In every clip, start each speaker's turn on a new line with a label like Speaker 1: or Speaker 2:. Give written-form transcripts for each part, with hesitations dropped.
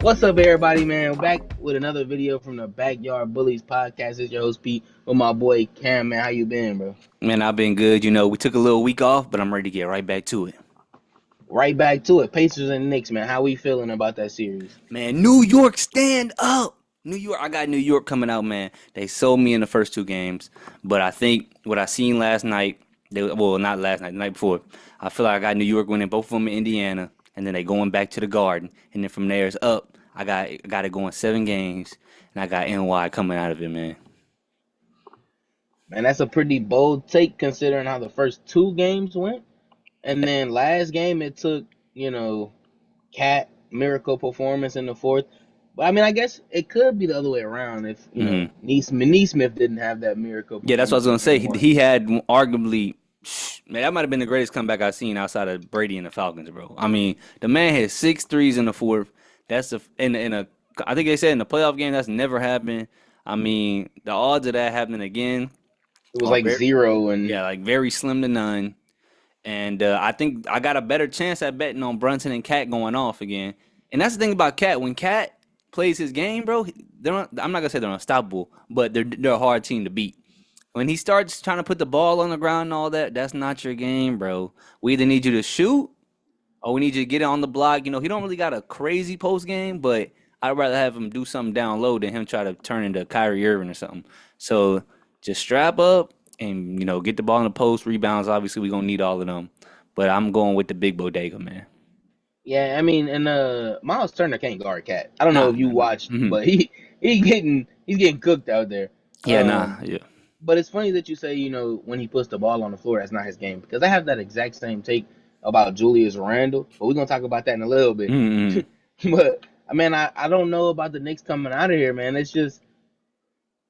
Speaker 1: What's up, everybody, man? Back with another video from the Backyard Bullies podcast. It's your host Pete with my boy Cam. Man, how you been, bro?
Speaker 2: Man, I've been good. You know, we took a little week off, but I'm ready to get right back to it.
Speaker 1: Right back to it. Pacers and Knicks, man. How we feeling about that series?
Speaker 2: Man, New York, stand up. New York, I got New York coming out, man. They sold me in the first two games, but I think what I seen last night, well, not last night, the night before, I feel like I got New York winning both of them in Indiana, and then they going back to the Garden, and then from there it's up. I got it going 7 games, and I got NY coming out of it, man.
Speaker 1: Man, that's a pretty bold take considering how the first two games went. And then last game, it took, Cat miracle performance in the fourth. But I mean, I guess it could be the other way around if,
Speaker 2: hmm
Speaker 1: Neesmith didn't have that miracle
Speaker 2: Yeah, that's what I
Speaker 1: performance
Speaker 2: was
Speaker 1: in
Speaker 2: gonna say.
Speaker 1: game
Speaker 2: He,
Speaker 1: one.
Speaker 2: he had arguably, man, that might have been the greatest comeback I've seen outside of Brady and the Falcons, bro. I mean, the man had six threes in the fourth. That's the in a. I think they said in the playoff game that's never happened. I mean, the odds of that happening again
Speaker 1: It was
Speaker 2: are
Speaker 1: like
Speaker 2: very,
Speaker 1: zero and
Speaker 2: yeah, like very slim to none. And I think I got a better chance at betting on Brunson and Cat going off again. And that's the thing about Cat. When Cat plays his game, bro, I'm not gonna say they're unstoppable, but they're a hard team to beat. When he starts trying to put the ball on the ground and all that, that's not your game, bro. We either need you to shoot or we need you to get it on the block. You know, he don't really got a crazy post game, but I'd rather have him do something down low than him try to turn into Kyrie Irving or something. So just strap up and get the ball in the post, rebounds. Obviously, we're gonna need all of them. But I'm going with the big bodega, man.
Speaker 1: yeah, I mean, and Miles Turner can't guard Cat. I don't know
Speaker 2: Nah,
Speaker 1: if you
Speaker 2: nah, nah.
Speaker 1: watched, but he's getting cooked out there.
Speaker 2: Yeah, nah,
Speaker 1: Um,
Speaker 2: yeah.
Speaker 1: but it's funny that you say when he puts the ball on the floor, that's not his game because I have that exact same take about Julius Randle, but we're gonna talk about that in a little bit.
Speaker 2: Mm-hmm.
Speaker 1: But I mean, I don't know about the Knicks coming out of here, man. It's just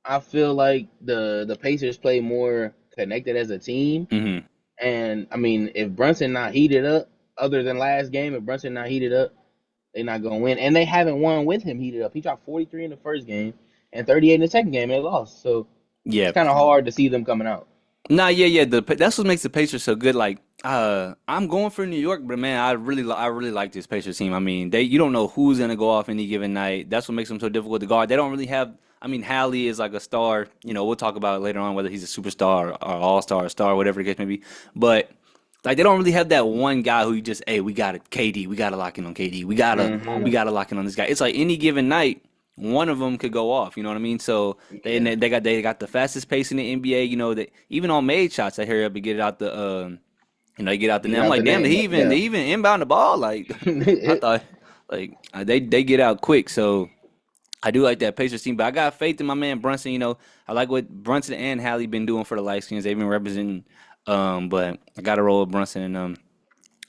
Speaker 1: I feel like the Pacers play more connected as a team.
Speaker 2: Mm-hmm.
Speaker 1: And I mean, if Brunson not heated up, other than last game, if Brunson not heated up, they're not gonna win. And they haven't won with him heated up. He dropped 43 in the first game and 38 in the second game. And they lost, so it's
Speaker 2: Yeah.
Speaker 1: kind of hard to see them coming out.
Speaker 2: Nah, yeah, yeah. That's what makes the Pacers so good. Like, I'm going for New York, but man, I really like this Pacers team. I mean, you don't know who's gonna go off any given night. That's what makes them so difficult to guard. They don't really have. I mean, Hallie is like a star. You know, we'll talk about it later on whether he's a superstar or all star, or star, whatever the case may be. But like, they don't really have that one guy who you just, hey, we got it, KD, we gotta lock in on KD, we
Speaker 1: Hmm
Speaker 2: gotta lock in on this guy. It's like any given night, one of them could go off. You know what I mean? So
Speaker 1: Yeah,
Speaker 2: they got the fastest pace in the NBA. You know that even on made shots, they hurry up and get it out the they get out the net.
Speaker 1: get
Speaker 2: I'm
Speaker 1: out the
Speaker 2: like, damn,
Speaker 1: net.
Speaker 2: they
Speaker 1: Yeah,
Speaker 2: even inbound the ball. Like I thought, like they get out quick. So I do like that Pacers team, but I got faith in my man Brunson. You know, I like what Brunson and Hallie been doing for the light skins. They've been representing. But I got to roll with Brunson, and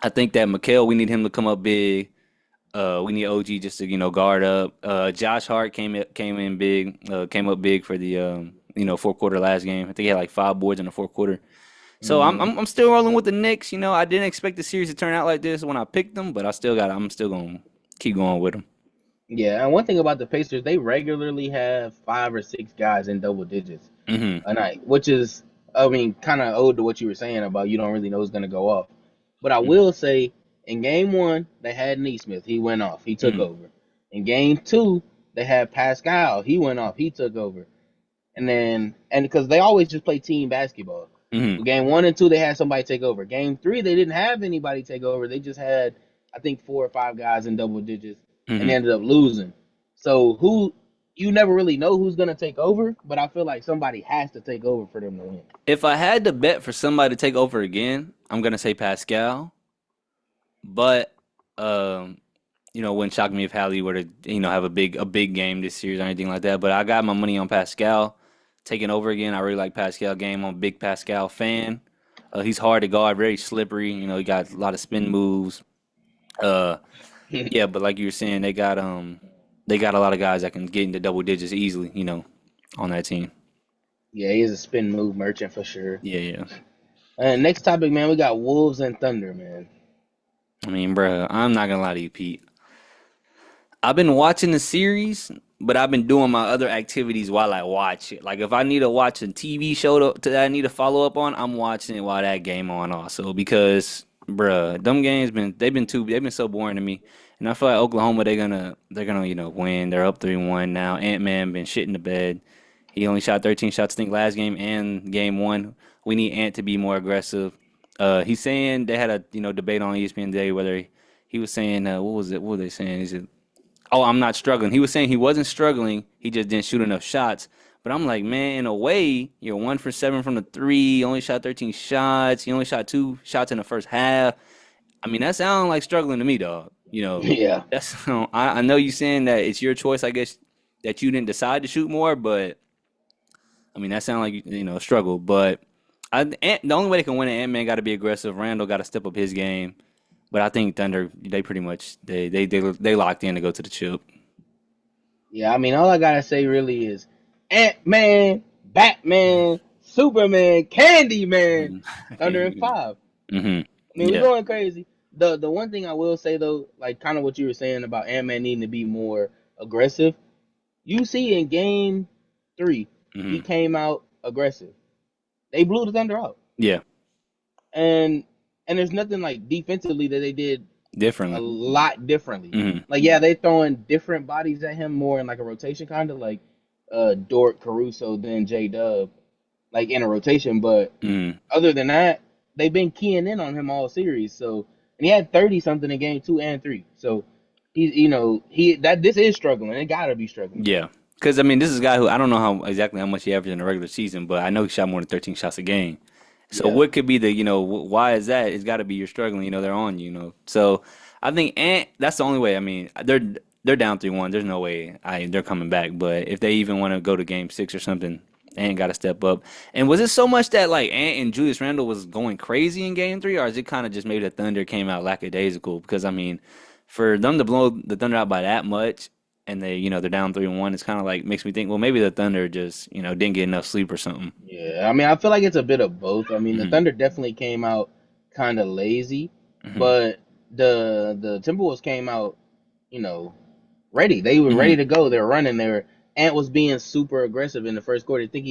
Speaker 2: I think that Mikhail, we need him to come up big. We need OG just to guard up. Josh Hart came in big, came up big for the fourth quarter last game. I think he had like 5 boards in the fourth quarter. So I'm
Speaker 1: hmm
Speaker 2: I'm, I'm still rolling with the Knicks. You know, I didn't expect the series to turn out like this when I picked them, but I'm still gonna keep going with them.
Speaker 1: yeah. And one thing about the Pacers, they regularly have 5 or 6 guys in double digits
Speaker 2: hmm
Speaker 1: a night, which is, I mean, kind of owed to what you were saying about you don't really know who's gonna go off. But I will say, in game one, they had Neesmith. He went off. He took
Speaker 2: hmm
Speaker 1: over. In game two, they had Pascal. He went off. He took over. And because they always just play team basketball.
Speaker 2: hmm
Speaker 1: Game one and two, they had somebody take over. Game three, they didn't have anybody take over. They just had, I think, 4 or 5 guys in double digits, and they
Speaker 2: hmm
Speaker 1: ended up losing. So you never really know who's gonna take over, but I feel like somebody has to take over for them to win.
Speaker 2: If I had to bet for somebody to take over again, I'm gonna say Pascal. But um, wouldn't shock me if Hallie were to have a big game this series or anything like that. But I got my money on Pascal taking over again. I really like Pascal game. I'm a big Pascal fan. He's hard to guard, very slippery. You know, he got a lot of spin moves. Uh, yeah, but like you were saying, they got a lot of guys that can get into double digits easily. On that team.
Speaker 1: Yeah, he's a spin move merchant for sure.
Speaker 2: Yeah, yeah.
Speaker 1: And next topic, man, we got Wolves and Thunder, man.
Speaker 2: I mean, bruh, I'm not gonna lie to you, Pete. I've been watching the series, but I've been doing my other activities while I watch it. Like if I need to watch a TV show that I need to follow up on, I'm watching it while that game on also because bruh, them games they've been so boring to me. And I feel like Oklahoma they're gonna win. They're up 3-1 now. Ant-Man been shit in the bed. He only shot 13 shots I think last game and game one. We need Ant to be more aggressive. He's saying they had a debate on ESPN today whether he was saying what was it? What were they saying? He said, "Oh, I'm not struggling." He was saying he wasn't struggling. He just didn't shoot enough shots. But I'm like, man, in a way, you're 1 for 7 from the three. You only shot 13 shots. You only shot 2 shots in the first half. I mean, that sounds like struggling to me, dog.
Speaker 1: Yeah.
Speaker 2: That's I know you saying that it's your choice, I guess, that you didn't decide to shoot more, but I mean, that sounds like struggle. But the only way they can win it, Ant-Man got to be aggressive. Randall got to step up his game. But I think Thunder, they pretty much they locked in to go to the chip.
Speaker 1: Yeah, I mean, all I gotta say really is Ant-Man, Batman, Superman, Candyman, Thunder and Five.
Speaker 2: Mm-hmm.
Speaker 1: I mean, we're
Speaker 2: Yeah.
Speaker 1: going crazy. The one thing I will say though, like kind of what you were saying about Ant-Man needing to be more aggressive, you see in Game 3, he
Speaker 2: Mm-hmm.
Speaker 1: came out aggressive. They blew the Thunder out,
Speaker 2: Yeah.
Speaker 1: and there's nothing like defensively that they did a
Speaker 2: Differently.
Speaker 1: lot differently.
Speaker 2: Mm-hmm.
Speaker 1: Like yeah, they throwing different bodies at him more in like a rotation kind of like Dort, Caruso, then J Dub, like in a rotation. But
Speaker 2: Mm-hmm.
Speaker 1: other than that, they've been keying in on him all series. So and he had 30 something in Game 2 and 3. So he's he that this is struggling. It gotta be struggling.
Speaker 2: Yeah. Because I mean, this is a guy who I don't know how much he averaged in the regular season, but I know he shot more than 13 shots a game. So
Speaker 1: Yeah,
Speaker 2: what could be the why is that? It's got to be you're struggling. They're on you. So I think Ant. That's the only way. I mean, they're down 3-1. There's no way they're coming back. But if they even want to go to Game 6 or something, Ant got to step up. And was it so much that like Ant and Julius Randle was going crazy in Game 3, or is it kind of just maybe the Thunder came out lackadaisical? Because I mean, for them to blow the Thunder out by that much, and they're down 3-1, it's kind of like makes me think, well, maybe the Thunder just didn't get enough sleep or something.
Speaker 1: yeah. I mean, I feel like it's a bit of both. I mean, the
Speaker 2: Hmm.
Speaker 1: Thunder definitely came out kind of lazy,
Speaker 2: Hmm.
Speaker 1: but the Timberwolves came out, you know, ready. They were
Speaker 2: Hmm.
Speaker 1: ready to go. They were running. Ant was being super aggressive in the first quarter. I think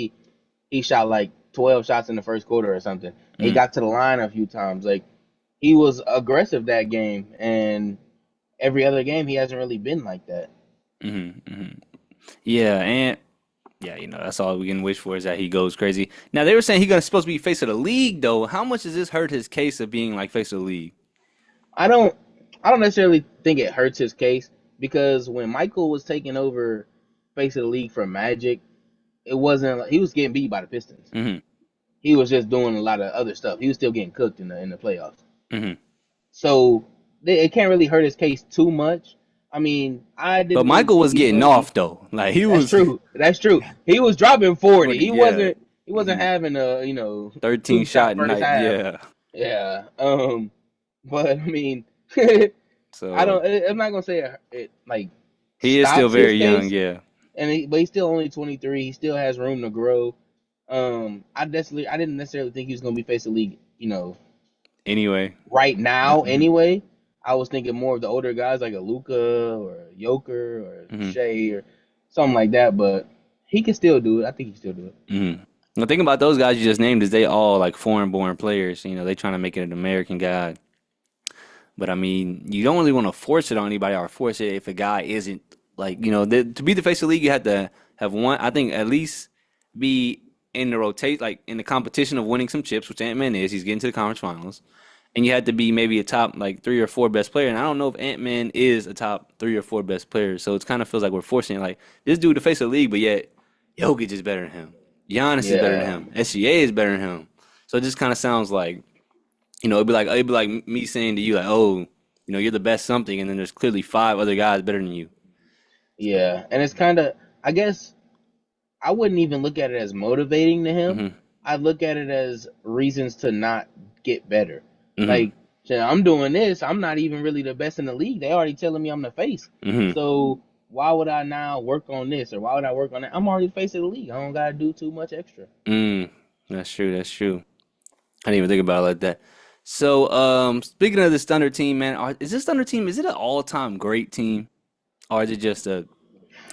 Speaker 1: he shot like 12 shots in the first quarter or something. He
Speaker 2: Hmm.
Speaker 1: got to the line a few times. Like he was aggressive that game, and every other game he hasn't really been like that.
Speaker 2: Hmm. Hmm. Yeah, and yeah, that's all we can wish for is that he goes crazy. Now they were saying he's gonna supposed to be face of the league though. How much does this hurt his case of being like face of the league?
Speaker 1: I don't I don't necessarily think it hurts his case because when Michael was taking over face of the league for Magic, it wasn't he was getting beat by the Pistons.
Speaker 2: Hmm.
Speaker 1: He was just doing a lot of other stuff. He was still getting cooked in the playoffs.
Speaker 2: Hmm.
Speaker 1: So it can't really hurt his case too much. I mean, I
Speaker 2: But
Speaker 1: didn't really
Speaker 2: Michael
Speaker 1: think
Speaker 2: was
Speaker 1: he was
Speaker 2: getting
Speaker 1: going to be.
Speaker 2: off though. Like he
Speaker 1: That's
Speaker 2: was
Speaker 1: true. That's true. He was dropping 40.
Speaker 2: 40, yeah.
Speaker 1: He wasn't
Speaker 2: Hmm.
Speaker 1: having a
Speaker 2: 13
Speaker 1: two
Speaker 2: shot
Speaker 1: shot first
Speaker 2: night,
Speaker 1: half.
Speaker 2: yeah.
Speaker 1: Yeah. But I mean, I
Speaker 2: So
Speaker 1: don't. I'm not gonna say it like
Speaker 2: he is still
Speaker 1: stops his
Speaker 2: very young,
Speaker 1: case,
Speaker 2: yeah.
Speaker 1: but he's still only 23. He still has room to grow. I didn't necessarily think he was gonna be face the league.
Speaker 2: Anyway.
Speaker 1: Right now
Speaker 2: Hmm.
Speaker 1: anyway. I was thinking more of the older guys like a Luca or a Joker or
Speaker 2: Hmm.
Speaker 1: Shea or something like that, but he can still do it. I think he can still do it.
Speaker 2: Hmm. The thing about those guys you just named is they all like foreign born players. They trying to make it an American guy. But I mean, you don't really want to force it on anybody or force it if a guy isn't like, to be the face of the league, you have to have one, I think at least be in the rotate, like in the competition of winning some chips, which Ant-Man is. He's getting to the conference finals. And you had to be maybe a top like 3 or 4 best player. And I don't know if Ant-Man is a top 3 or 4 best player. So it kind of feels like we're forcing it. Like this dude the face of the league, but yet Jokic is better than him. Giannis is better than
Speaker 1: Yeah,
Speaker 2: him. SGA is better than him. So it just kind of sounds like it'd be like me saying to you like, oh, you're the best something, and then there's clearly 5 other guys better than you.
Speaker 1: yeah, and it's kind of. I guess I wouldn't even look at it as motivating to him.
Speaker 2: Hmm.
Speaker 1: I look at it as reasons to not get better.
Speaker 2: Hmm.
Speaker 1: Like, shit, I'm doing this. I'm not even really the best in the league. They already telling me I'm the face.
Speaker 2: Hmm.
Speaker 1: So why would I now work on this or why would I work on that? I'm already the face of the league. I don't gotta do too much extra.
Speaker 2: Mm. That's true. That's true. I didn't even think about it like that. So, speaking of this Thunder team, man, is this Thunder team? Is it an all-time great team, or is it just a?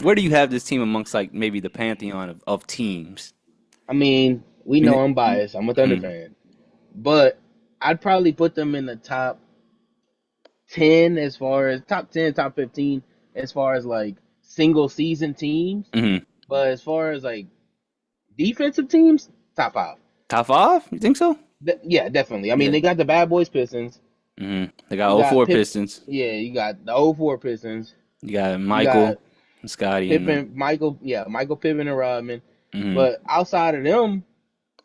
Speaker 2: Where do you have this team amongst like maybe the pantheon of teams?
Speaker 1: I mean, we
Speaker 2: I
Speaker 1: know
Speaker 2: mean,
Speaker 1: I'm biased. I'm a Thunder
Speaker 2: mhm.
Speaker 1: fan, but I'd probably put them in the top 10 as far as top 10, top 15 as far as like single season teams.
Speaker 2: Hmm.
Speaker 1: But as far as like defensive teams, top five.
Speaker 2: Top five? You think so?
Speaker 1: Yeah, definitely. I mean,
Speaker 2: Yeah.
Speaker 1: they got the Bad Boys Pistons.
Speaker 2: Hmm. They got
Speaker 1: You
Speaker 2: oh
Speaker 1: got
Speaker 2: 04
Speaker 1: Pip.
Speaker 2: Pistons.
Speaker 1: Yeah, you got the '04 Pistons.
Speaker 2: You got
Speaker 1: You got
Speaker 2: Michael, Scotty, and them.
Speaker 1: Pippen, Michael. Yeah, Michael Pippen and Rodman.
Speaker 2: Hmm.
Speaker 1: But outside of them,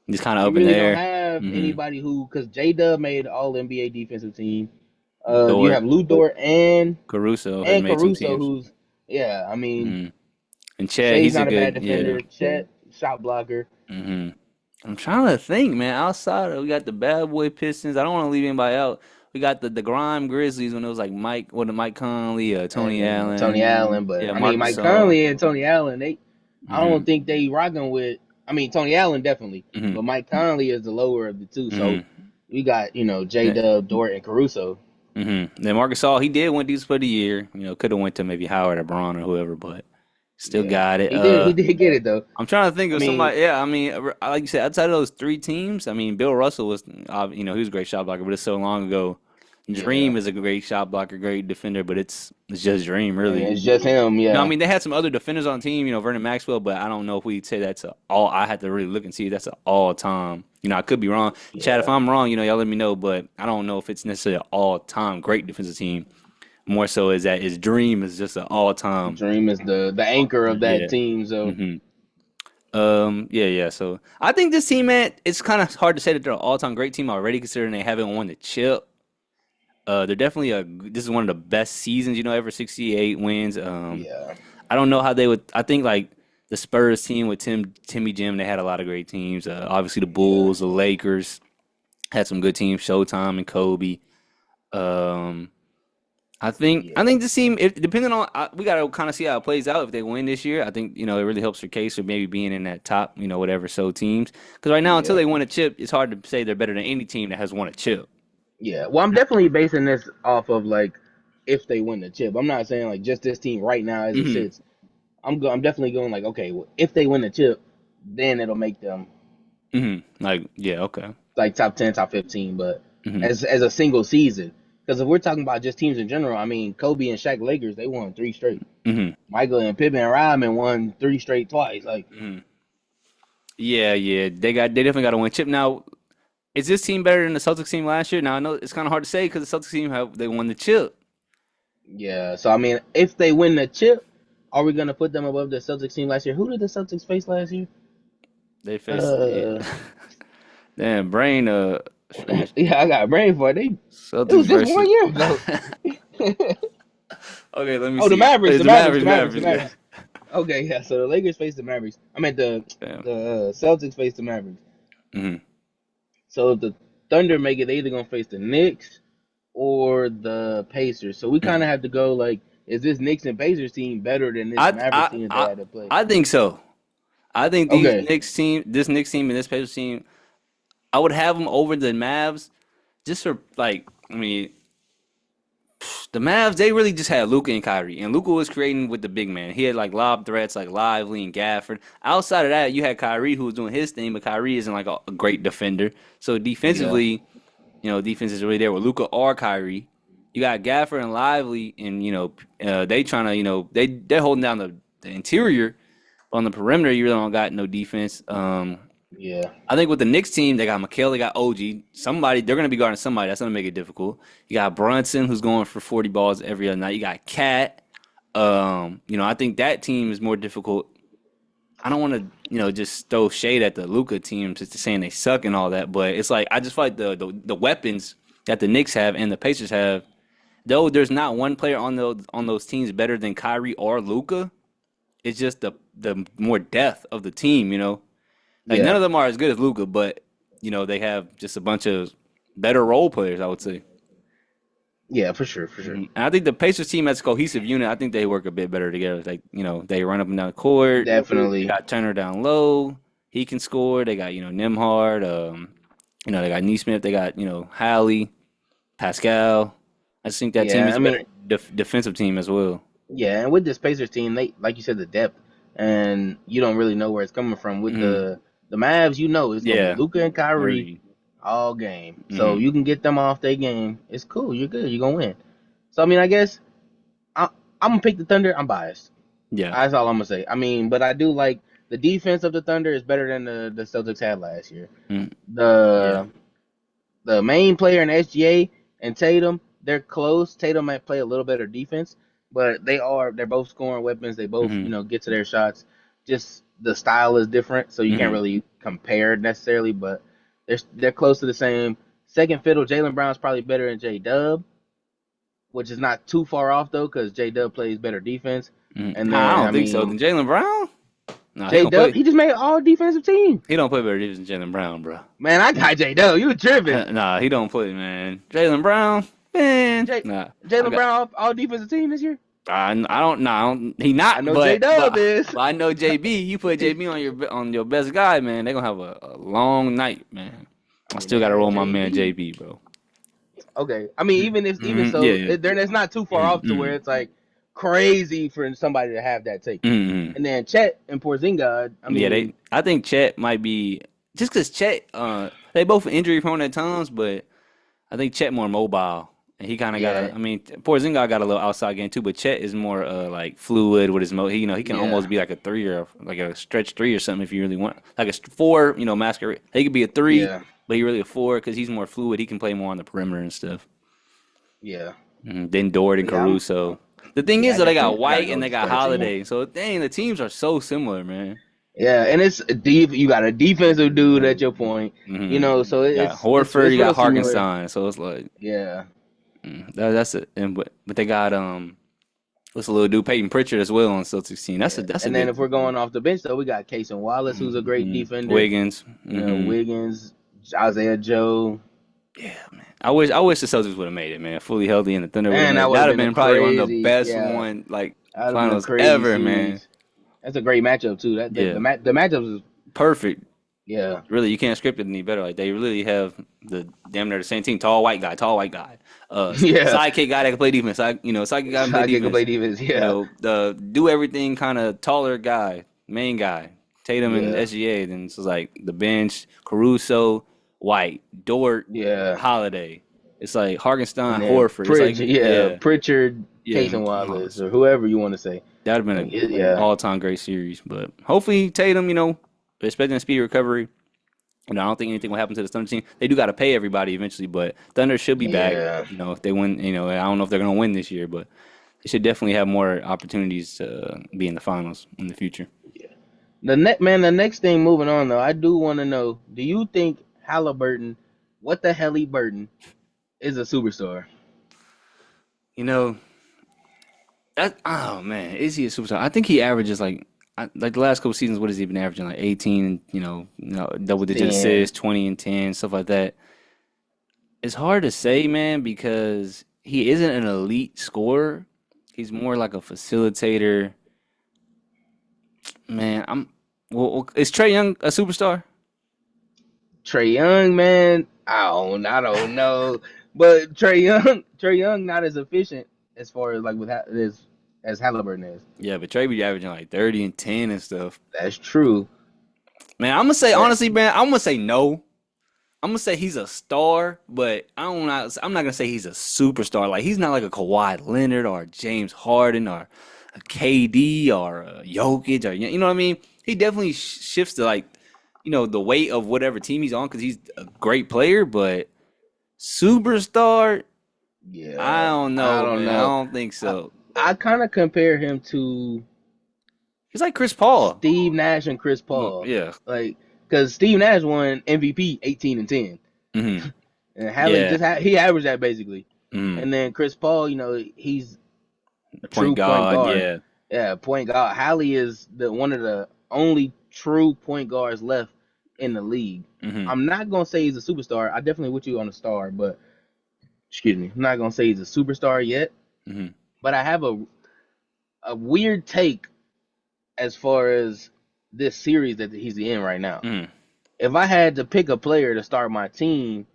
Speaker 2: Just kind of
Speaker 1: you
Speaker 2: up in the
Speaker 1: really don't
Speaker 2: air.
Speaker 1: have
Speaker 2: Hmm.
Speaker 1: anybody who, because J Dub made All NBA defensive team. You
Speaker 2: Dort,
Speaker 1: have Lou Dort
Speaker 2: Caruso has
Speaker 1: and
Speaker 2: made some
Speaker 1: Caruso,
Speaker 2: teams.
Speaker 1: who's yeah. I mean,
Speaker 2: Hmm. And Chet,
Speaker 1: Shay's
Speaker 2: he's a
Speaker 1: not a bad
Speaker 2: good, yeah.
Speaker 1: defender. Chet, shot blocker.
Speaker 2: Hmm. I'm trying to think, man. Outside of we got the Bad Boy Pistons. I don't want to leave anybody out. We got the Grime Grizzlies when it was like Mike Conley, Tony
Speaker 1: And Tony
Speaker 2: Allen,
Speaker 1: Allen. But
Speaker 2: yeah,
Speaker 1: I mean,
Speaker 2: Marcus
Speaker 1: Mike
Speaker 2: Gasol.
Speaker 1: Conley and Tony Allen, I
Speaker 2: Hmm.
Speaker 1: don't think they rocking with. I mean, Tony Allen definitely,
Speaker 2: Hmm.
Speaker 1: but Mike Conley is the lower of the two. So
Speaker 2: Hmm.
Speaker 1: we got J Dub, Dort, and Caruso.
Speaker 2: Then Marcus Gasol, he did win Defensive Player of the Year. Could have went to maybe Howard or Braun or whoever, but still
Speaker 1: Yeah,
Speaker 2: got it.
Speaker 1: he did get it though.
Speaker 2: I'm trying to think
Speaker 1: I
Speaker 2: of
Speaker 1: mean,
Speaker 2: somebody. Yeah, I mean, like you said, outside of those three teams, I mean, Bill Russell was, he was a great shot blocker, but it's so long ago.
Speaker 1: yeah,
Speaker 2: Dream is a great shot blocker, great defender, but it's just Dream,
Speaker 1: and
Speaker 2: really.
Speaker 1: it's just him.
Speaker 2: I
Speaker 1: Yeah,
Speaker 2: mean, they had some other defenders on the team, Vernon Maxwell, but I don't know if we'd say that's a all. I had to really look and see if that's an all time. I could be wrong. Chad, if
Speaker 1: yeah.
Speaker 2: I'm wrong, y'all let me know, but I don't know if it's necessarily an all time great defensive team. More so is that his Dream is just an all time.
Speaker 1: Dream is the anchor of that
Speaker 2: Yeah.
Speaker 1: team. So
Speaker 2: Hmm. Yeah, yeah. So I think this team, man, it's kind of hard to say that they're an all time great team already, considering they haven't won the chip. They're definitely this is one of the best seasons, ever 68 wins.
Speaker 1: yeah,
Speaker 2: I don't know how they would. I think like the Spurs team with Timmy Jim, they had a lot of great teams. Obviously the
Speaker 1: yeah,
Speaker 2: Bulls, the Lakers had some good teams. Showtime and Kobe. Um, I think
Speaker 1: yeah,
Speaker 2: this team, depending on, we gotta kind of see how it plays out. If they win this year, I think it really helps their case for maybe being in that top, whatever so teams. Because right now, until
Speaker 1: yeah.
Speaker 2: they win a chip, it's hard to say they're better than any team that has won a chip.
Speaker 1: Yeah, well, I'm definitely basing this off of like if they win the chip. I'm not saying like just this team right now as it
Speaker 2: Hmm.
Speaker 1: sits. I'm definitely going like okay, well, if they win the chip, then it'll make them
Speaker 2: Hmm. Like, yeah, okay.
Speaker 1: like top 10, top 15. But
Speaker 2: Hmm.
Speaker 1: as a single season, because if we're talking about just teams in general, I mean Kobe and Shaq Lakers they won three straight.
Speaker 2: Hmm.
Speaker 1: Michael and Pippen and Rodman won three straight twice. Like
Speaker 2: Hmm. Yeah, yeah, they definitely got to win chip now. Is this team better than the Celtics team last year? Now I know it's kind of hard to say because the Celtics team they won the chip.
Speaker 1: yeah, so I mean if they win the chip, are we gonna put them above the Celtics team last year? Who did the Celtics face last year?
Speaker 2: They faced, yeah.
Speaker 1: Uh,
Speaker 2: Damn, brain,
Speaker 1: yeah, I got a brain for it. It
Speaker 2: Celtics
Speaker 1: was just one
Speaker 2: versus.
Speaker 1: year ago.
Speaker 2: Okay, let me
Speaker 1: Oh, the
Speaker 2: see.
Speaker 1: Mavericks,
Speaker 2: It's
Speaker 1: the
Speaker 2: the
Speaker 1: Mavericks, the
Speaker 2: Mavericks,
Speaker 1: Mavericks, the
Speaker 2: Mavericks. Yeah.
Speaker 1: Mavericks. Okay, yeah. So the Lakers face the Mavericks. I mean
Speaker 2: Damn.
Speaker 1: the Celtics face the Mavericks.
Speaker 2: Hmm.
Speaker 1: So if the Thunder make it, they either gonna face the Knicks or the Pacers. So we kind of have to go like, is this Knicks and Pacers team better than this
Speaker 2: I,
Speaker 1: Mavericks
Speaker 2: I,
Speaker 1: team that they
Speaker 2: I,
Speaker 1: had to play?
Speaker 2: I think so. I think
Speaker 1: Okay,
Speaker 2: This Knicks team, and this Pacers team, I would have them over the Mavs, just for like, I mean, the Mavs, they really just had Luca and Kyrie, and Luca was creating with the big man. He had like lob threats like Lively and Gafford. Outside of that, you had Kyrie who was doing his thing, but Kyrie isn't like a great defender. So
Speaker 1: yeah,
Speaker 2: defensively, defense is really there with Luca or Kyrie. You got Gafford and Lively, and they trying to, they're holding down the interior. But on the perimeter, you really don't got no defense.
Speaker 1: yeah,
Speaker 2: I think with the Knicks team, they got McHale, they got OG. Somebody, they're going to be guarding somebody. That's going to make it difficult. You got Brunson, who's going for 40 balls every other night. You got Cat. I think that team is more difficult. I don't want to, just throw shade at the Luca team, just saying they suck and all that. But it's like I just feel like the weapons that the Knicks have and the Pacers have, though there's not one player on those teams better than Kyrie or Luca. It's just the more depth of the team. Like none
Speaker 1: yeah,
Speaker 2: of them are as good as Luca, but they have just a bunch of better role players, I would say.
Speaker 1: yeah, for sure, for sure.
Speaker 2: And I think the Pacers team as a cohesive unit, I think they work a bit better together. Like, they run up and down the court. They
Speaker 1: Definitely.
Speaker 2: got Turner down low. He can score. They got, Nimhard. They got Neesmith. They got, Halley, Pascal. I just think that team
Speaker 1: Yeah,
Speaker 2: is
Speaker 1: I
Speaker 2: a better
Speaker 1: mean,
Speaker 2: defensive team as well.
Speaker 1: yeah, and with this Pacers team, they like you said the depth, and you don't really know where it's coming from. With
Speaker 2: Hmm.
Speaker 1: the Mavs, it's gonna be
Speaker 2: Yeah,
Speaker 1: Luca and Kyrie,
Speaker 2: really.
Speaker 1: all game. So
Speaker 2: Mm-hmm.
Speaker 1: you can get them off their game. It's cool. You're good. You're gonna win. So I mean, I guess I, I'm gonna pick the Thunder. I'm biased.
Speaker 2: Yeah.
Speaker 1: That's all I'm gonna say. I mean, but I do like the defense of the Thunder is better than the Celtics had last year.
Speaker 2: Mm, yeah.
Speaker 1: The the main player in SGA and Tatum, they're close. Tatum might play a little better defense, but they're both scoring weapons. They both,
Speaker 2: Mm-hmm.
Speaker 1: get to their shots. Just the style is different, so you can't
Speaker 2: Mm-hmm.
Speaker 1: really compare necessarily, but they're close to the same. Second fiddle, Jaylen Brown's probably better than J Dub, which is not too far off though, because J Dub plays better defense.
Speaker 2: Mm-hmm.
Speaker 1: And
Speaker 2: I
Speaker 1: then
Speaker 2: don't think so. Then Jalen Brown? No, he
Speaker 1: J
Speaker 2: don't
Speaker 1: Dub,
Speaker 2: play.
Speaker 1: he just made all defensive team.
Speaker 2: He don't play better defense than Jalen Brown, bro.
Speaker 1: Man, I got J Dub. You tripping?
Speaker 2: Nah, he don't play, man. Jalen Brown, man.
Speaker 1: J
Speaker 2: Nah, I
Speaker 1: Jalen
Speaker 2: got.
Speaker 1: Brown all defensive team this year.
Speaker 2: I don't. Nah, I don't, he
Speaker 1: I
Speaker 2: not.
Speaker 1: know J Dub is.
Speaker 2: But I know JB. You put JB on your best guy, man. They gonna have a long night, man.
Speaker 1: I
Speaker 2: I
Speaker 1: mean,
Speaker 2: still
Speaker 1: they
Speaker 2: gotta
Speaker 1: had
Speaker 2: roll my man
Speaker 1: JB.
Speaker 2: JB, bro.
Speaker 1: Okay, I mean, even
Speaker 2: Mm-hmm. Yeah,
Speaker 1: so,
Speaker 2: yeah.
Speaker 1: it's not too far off to where
Speaker 2: Mm-hmm.
Speaker 1: it's like crazy for somebody to have that take.
Speaker 2: Mm-hmm.
Speaker 1: And then Chet and Porzingis, I
Speaker 2: Yeah,
Speaker 1: mean,
Speaker 2: I think Chet might be just because Chet. They both injury prone at times, but I think Chet more mobile, and he kind of got
Speaker 1: yeah,
Speaker 2: a. I mean, Porzingis got a little outside game too, but Chet is more like fluid with his he he can
Speaker 1: yeah,
Speaker 2: almost be like a three or like a stretch three or something if you really want, like a four. Masquerade. He could be a three,
Speaker 1: yeah,
Speaker 2: but he really a four because he's more fluid. He can play more on the perimeter and stuff.
Speaker 1: yeah,
Speaker 2: Then Dort and
Speaker 1: yeah.
Speaker 2: Caruso. The thing
Speaker 1: Yeah,
Speaker 2: is
Speaker 1: I
Speaker 2: that they got
Speaker 1: definitely gotta
Speaker 2: White
Speaker 1: go
Speaker 2: and
Speaker 1: with
Speaker 2: they
Speaker 1: the
Speaker 2: got
Speaker 1: better team.
Speaker 2: Holiday, so dang, the teams are so similar, man.
Speaker 1: Yeah, and it's deep. You got a defensive dude at your point, so
Speaker 2: You got
Speaker 1: it's
Speaker 2: Horford, you
Speaker 1: real
Speaker 2: got
Speaker 1: similar.
Speaker 2: Harkenstein, so it's like
Speaker 1: Yeah,
Speaker 2: that's it. And but they got what's the little dude Peyton Pritchard as well on Celtics team.
Speaker 1: yeah.
Speaker 2: That's a
Speaker 1: And then
Speaker 2: good
Speaker 1: if we're going off the bench, though, we got Case and Wallace, who's a great defender.
Speaker 2: Wiggins.
Speaker 1: Wiggins, Isaiah Joe.
Speaker 2: Yeah, man. I wish the Celtics would have made it, man. Fully healthy, and the Thunder would have
Speaker 1: Man,
Speaker 2: made
Speaker 1: that
Speaker 2: it.
Speaker 1: would have
Speaker 2: That'd have
Speaker 1: been a
Speaker 2: been probably one of the
Speaker 1: crazy,
Speaker 2: best
Speaker 1: yeah,
Speaker 2: one like
Speaker 1: that would have been a
Speaker 2: finals
Speaker 1: crazy
Speaker 2: ever, man.
Speaker 1: series. That's a great matchup too. That
Speaker 2: Yeah,
Speaker 1: the matchups is
Speaker 2: perfect.
Speaker 1: yeah,
Speaker 2: Really, you can't script it any better. Like they really have the damn near the same team. Tall white guy, tall white guy.
Speaker 1: yeah.
Speaker 2: Sidekick guy that can play defense. Sidekick guy can play
Speaker 1: I get to
Speaker 2: defense.
Speaker 1: play defense. Yeah,
Speaker 2: The do everything kind of taller guy, main guy. Tatum and
Speaker 1: yeah,
Speaker 2: SGA. Then it's like the bench, Caruso, White, Dort,
Speaker 1: yeah.
Speaker 2: Holiday. It's like
Speaker 1: And
Speaker 2: Harkenstein,
Speaker 1: then
Speaker 2: Horford. It's like
Speaker 1: Pritchard,
Speaker 2: yeah,
Speaker 1: Case and Wallace,
Speaker 2: Wallace.
Speaker 1: or whoever you want to say.
Speaker 2: That'd have been
Speaker 1: Like,
Speaker 2: an
Speaker 1: yeah,
Speaker 2: all-time great series. But hopefully Tatum, expecting a speedy recovery. I don't think anything will happen to the Thunder team. They do got to pay everybody eventually, but Thunder should be back.
Speaker 1: yeah.
Speaker 2: If they win, I don't know if they're going to win this year, but they should definitely have more opportunities to be in the finals in the future.
Speaker 1: The next thing moving on though, I do want to know: do you think Halliburton, what the hell he Burton, is a superstar?
Speaker 2: You know, oh man, is he a superstar? I think he averages like the last couple seasons. What has he been averaging? Like 18, double digit
Speaker 1: 10.
Speaker 2: assists, 20 and 10, stuff like that. It's hard to say, man, because he isn't an elite scorer. He's more like a facilitator. Man, is Trey Young a superstar?
Speaker 1: Trae Young, man, I don't know, but Trae Young, not as efficient as far as like as Halliburton is.
Speaker 2: Yeah, but Trey be averaging like 30 and 10 and stuff.
Speaker 1: That's true.
Speaker 2: Man, I'm gonna say
Speaker 1: That,
Speaker 2: honestly, man, I'm gonna say no. I'm gonna say he's a star, but I'm not gonna say he's a superstar. Like he's not like a Kawhi Leonard or a James Harden or a KD or a Jokic or you know what I mean. He definitely shifts to like the weight of whatever team he's on because he's a great player. But superstar, I
Speaker 1: yeah,
Speaker 2: don't
Speaker 1: I
Speaker 2: know,
Speaker 1: don't
Speaker 2: man. I
Speaker 1: know.
Speaker 2: don't think
Speaker 1: I,
Speaker 2: so.
Speaker 1: I kind of compare him to
Speaker 2: He's like Chris Paul.
Speaker 1: Steve Nash and Chris
Speaker 2: Well,
Speaker 1: Paul,
Speaker 2: yeah.
Speaker 1: like because Steve Nash won MVP 18 and 10,
Speaker 2: Hmm.
Speaker 1: and Hallie
Speaker 2: Yeah.
Speaker 1: he averaged that basically.
Speaker 2: Mm.
Speaker 1: And then Chris Paul, he's a true
Speaker 2: Point
Speaker 1: point
Speaker 2: guard.
Speaker 1: guard.
Speaker 2: Yeah.
Speaker 1: Yeah, point guard. Hallie is the one of the only true point guards left in the league.
Speaker 2: Hmm.
Speaker 1: I'm not gonna say he's a superstar. I definitely with you on a star, but excuse me, I'm not gonna say he's a superstar yet.
Speaker 2: Hmm.
Speaker 1: But I have a weird take as far as this series that he's in right now.
Speaker 2: Mm.
Speaker 1: If I had to pick a player to start my team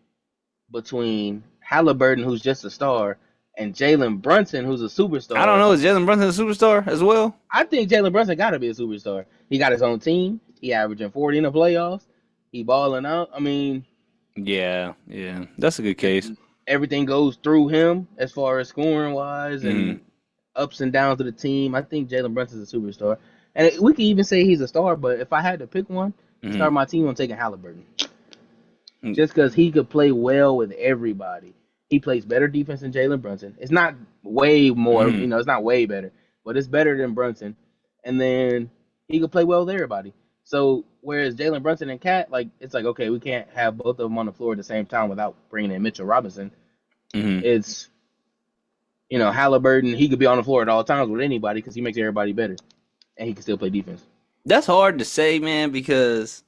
Speaker 1: between Halliburton, who's just a star, and Jalen Brunson, who's a
Speaker 2: I don't
Speaker 1: superstar,
Speaker 2: know. Is Jalen Brunson a superstar as well?
Speaker 1: I think Jalen Brunson got to be a superstar. He got his own team. He averaging 40 in the playoffs. He balling out. I mean,
Speaker 2: Yeah, yeah, that's a good case.
Speaker 1: Everything goes through him as far as scoring wise
Speaker 2: Hmm.
Speaker 1: and ups and downs of the team. I think Jalen Brunson's a superstar, and we can even say he's a star. But if I had to pick one to
Speaker 2: Hmm.
Speaker 1: start my team, I'm taking Halliburton, just because he could play well with everybody. He plays better defense than Jalen Brunson. It's not way more,
Speaker 2: Hmm.
Speaker 1: it's not way better, but it's better than Brunson. And then he could play well with everybody. So whereas Jalen Brunson and Cat, like it's like okay, we can't have both of them on the floor at the same time without bringing in Mitchell Robinson.
Speaker 2: Hmm.
Speaker 1: It's Halliburton. He could be on the floor at all times with anybody because he makes everybody better, and he can still play defense.
Speaker 2: That's hard to say, man, because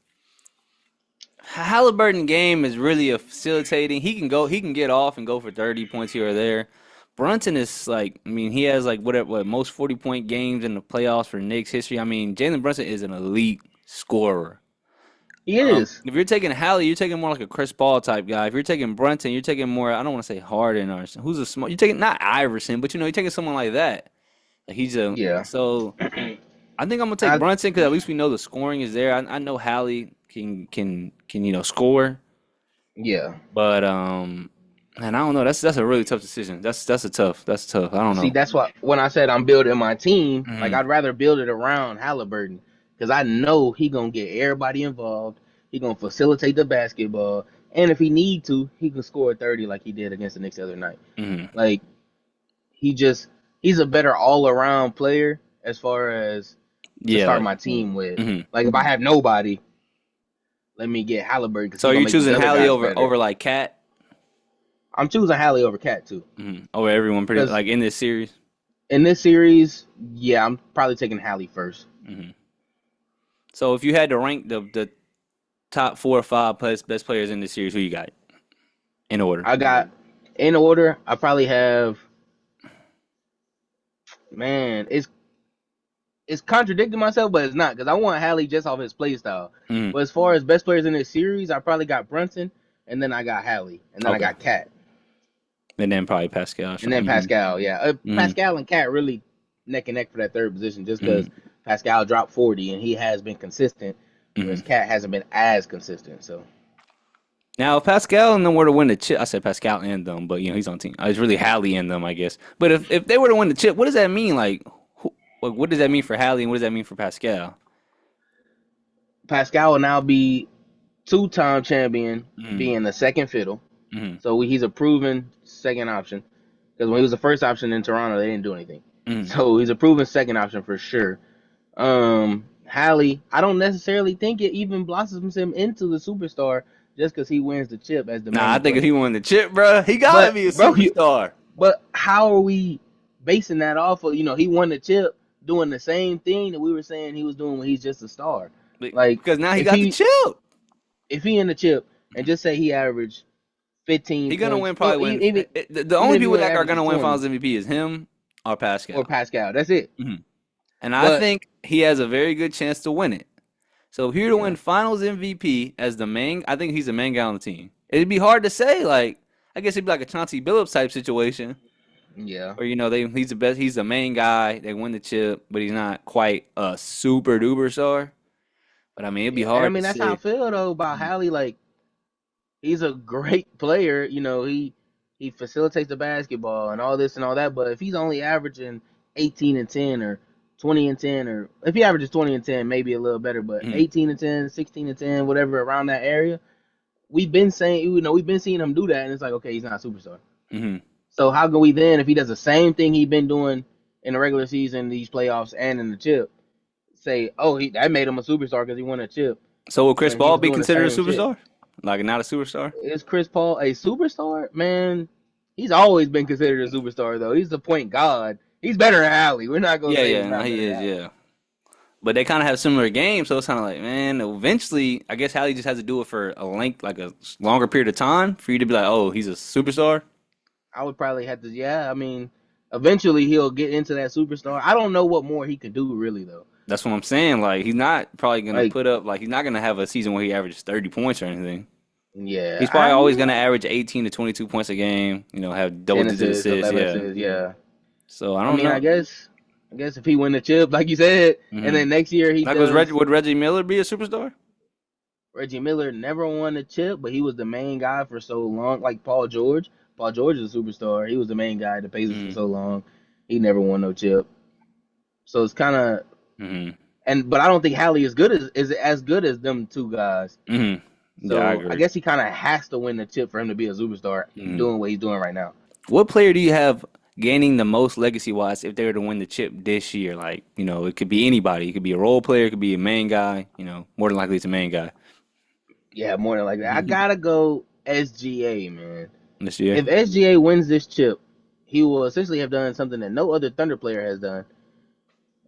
Speaker 2: Halliburton game is really a facilitating. He can get off and go for 30 points here or there. Brunson is like, I mean, he has like what most 40-point games in the playoffs for Knicks history. I mean, Jalen Brunson is an elite scorer.
Speaker 1: He is.
Speaker 2: If you're taking Hallie, you're taking more like a Chris Paul type guy. If you're taking Brunson, you're taking more. I don't want to say Harden or who's a small. You're taking not Iverson, but you're taking someone like that. Like he's a
Speaker 1: Yeah.
Speaker 2: so. I think I'm gonna take
Speaker 1: I
Speaker 2: Brunson because at least we know the scoring is there. I know Hallie can score,
Speaker 1: yeah.
Speaker 2: but and I don't know. That's a really tough decision. That's tough. I don't
Speaker 1: See,
Speaker 2: know.
Speaker 1: that's why when I said I'm building my team, like
Speaker 2: Hmm.
Speaker 1: I'd rather build it around Halliburton because I know he gonna get everybody involved. He gonna facilitate the basketball, and if he need to, he can score 30 like he did against the Knicks the other night.
Speaker 2: Hmm.
Speaker 1: Like he just he's a better all around player as far as to
Speaker 2: Yeah,
Speaker 1: start
Speaker 2: like
Speaker 1: my team with.
Speaker 2: hmm.
Speaker 1: Like if I have nobody, let me get Halliburton because
Speaker 2: So
Speaker 1: he
Speaker 2: are
Speaker 1: gonna
Speaker 2: you
Speaker 1: make these
Speaker 2: choosing
Speaker 1: other
Speaker 2: Hallie
Speaker 1: guys
Speaker 2: over
Speaker 1: better.
Speaker 2: like Cat?
Speaker 1: I'm choosing Hallie over Cat too
Speaker 2: Over everyone pretty
Speaker 1: because
Speaker 2: like in this series?
Speaker 1: in this series, yeah, I'm probably taking Hallie first.
Speaker 2: Hmm. So if you had to rank the top 4 or 5 best players in this series, who you got in order?
Speaker 1: I got in order. I probably have man. It's contradicting myself, but it's not because I want Hallie just off his play style.
Speaker 2: Hmm.
Speaker 1: But as far as best players in this series, I probably got Brunson, and then I got Hallie, and then I
Speaker 2: Okay,
Speaker 1: got Cat,
Speaker 2: and then probably Pascal.
Speaker 1: and then
Speaker 2: Hmm.
Speaker 1: Pascal. Yeah,
Speaker 2: Hmm.
Speaker 1: Pascal and Cat really neck and neck for that third position, just because
Speaker 2: Hmm.
Speaker 1: Pascal dropped 40 and he has been consistent, whereas
Speaker 2: Hmm.
Speaker 1: Cat hasn't been as consistent. So
Speaker 2: Now, if Pascal and them were to win the chip, I said Pascal and them, but he's on team. It's really Hallie and them, I guess. But if they were to win the chip, what does that mean? Like, what does that mean for Hallie, and what does that mean for Pascal?
Speaker 1: Pascal will now be two-time champion,
Speaker 2: Mm-hmm.
Speaker 1: being the second fiddle.
Speaker 2: Mm-hmm.
Speaker 1: So he's a proven second option. Because when he was the first option in Toronto, they didn't do anything.
Speaker 2: Mm-hmm.
Speaker 1: So he's a proven second option for sure. Hallie, I don't necessarily think it even blossoms him into the superstar just because he wins the chip as the
Speaker 2: Nah, I
Speaker 1: main
Speaker 2: think if he
Speaker 1: player.
Speaker 2: won the chip, bro, he gotta
Speaker 1: But
Speaker 2: be a
Speaker 1: bro,
Speaker 2: superstar.
Speaker 1: but how are we basing that off of he won the chip doing the same thing that we were saying he was doing when he's just a star? Like
Speaker 2: Because now he
Speaker 1: if
Speaker 2: got the
Speaker 1: he
Speaker 2: chip.
Speaker 1: if he in the chip and just say he averaged 15
Speaker 2: He gonna
Speaker 1: points,
Speaker 2: win probably when
Speaker 1: even
Speaker 2: the
Speaker 1: even
Speaker 2: only
Speaker 1: if he
Speaker 2: people
Speaker 1: only
Speaker 2: that are
Speaker 1: averages
Speaker 2: gonna win
Speaker 1: 20
Speaker 2: Finals MVP is him or
Speaker 1: or
Speaker 2: Pascal.
Speaker 1: Pascal, that's it.
Speaker 2: Hmm. And I
Speaker 1: But
Speaker 2: think he has a very good chance to win it. So if he were to
Speaker 1: yeah,
Speaker 2: win Finals MVP as the main, I think he's the main guy on the team. It'd be hard to say. Like I guess it'd be like a Chauncey Billups type situation,
Speaker 1: yeah.
Speaker 2: where he's the best, he's the main guy. They win the chip, but he's not quite a super duper star. But I mean, it'd be
Speaker 1: Yeah, and I
Speaker 2: hard to
Speaker 1: mean that's how I
Speaker 2: say.
Speaker 1: feel though about Hallie. Like he's a great player. He facilitates the basketball and all this and all that. But if he's only averaging 18 and 10 or 20 and 10, or if he averages 20 and 10, maybe a little better. But
Speaker 2: Mm-hmm.
Speaker 1: 18 and 10, 16 and 10, whatever around that area, we've been saying we've been seeing him do that, and it's like okay, he's not a superstar.
Speaker 2: Mm-hmm.
Speaker 1: So how can we then, if he does the same thing he's been doing in the regular season, these playoffs, and in the chip, say, oh, that made him a superstar because he won a chip
Speaker 2: So will Chris
Speaker 1: when he
Speaker 2: Paul
Speaker 1: was
Speaker 2: be
Speaker 1: doing the
Speaker 2: considered a
Speaker 1: same shit.
Speaker 2: superstar? Like not a superstar?
Speaker 1: Is Chris Paul a superstar? Man, he's always been considered a superstar though. He's the point guard. He's better than Hallie. We're not gonna
Speaker 2: Yeah,
Speaker 1: say he's
Speaker 2: yeah, no,
Speaker 1: not
Speaker 2: he
Speaker 1: better than
Speaker 2: is,
Speaker 1: Hallie.
Speaker 2: yeah. But they kind of have similar games, so it's kind of like, man, eventually, I guess Hallie just has to do it for a length, like a longer period of time, for you to be like, oh, he's a superstar.
Speaker 1: I would probably have to. Yeah, I mean, eventually he'll get into that superstar. I don't know what more he can do really though.
Speaker 2: That's what I'm saying. Like, he's not probably gonna
Speaker 1: Like,
Speaker 2: put up, like, he's not gonna have a season where he averages 30 points or anything.
Speaker 1: yeah,
Speaker 2: He's probably
Speaker 1: I
Speaker 2: always
Speaker 1: mean,
Speaker 2: gonna average 18 to 22 points a game. Have double
Speaker 1: 10
Speaker 2: digit
Speaker 1: assists,
Speaker 2: assists.
Speaker 1: 11
Speaker 2: Yeah.
Speaker 1: assists. Yeah,
Speaker 2: So I
Speaker 1: I
Speaker 2: don't
Speaker 1: mean,
Speaker 2: know.
Speaker 1: I guess if he win the chip, like you said, and
Speaker 2: Hmm.
Speaker 1: then next year he
Speaker 2: Like,
Speaker 1: does
Speaker 2: Would Reggie Miller be a superstar?
Speaker 1: Reggie Miller never won a chip, but he was the main guy for so long. Like Paul George. Paul George is a superstar. He was the main guy at the Pacers for
Speaker 2: Mm-hmm.
Speaker 1: so long. He never won no chip. So it's kind of
Speaker 2: Mm-hmm.
Speaker 1: but I don't think Hallie is as good as them two guys.
Speaker 2: Mm-hmm. Yeah, I
Speaker 1: So I
Speaker 2: agree.
Speaker 1: guess he kind of has to win the chip for him to be a superstar,
Speaker 2: Mm-hmm.
Speaker 1: doing what he's doing right now.
Speaker 2: What player do you have gaining the most legacy wise if they were to win the chip this year? Like, it could be anybody. It could be a role player, it could be a main guy, more than likely it's a main guy
Speaker 1: Yeah, more than like that. I gotta go SGA, man.
Speaker 2: this year.
Speaker 1: If SGA wins this chip, he will essentially have done something that no other Thunder player has done,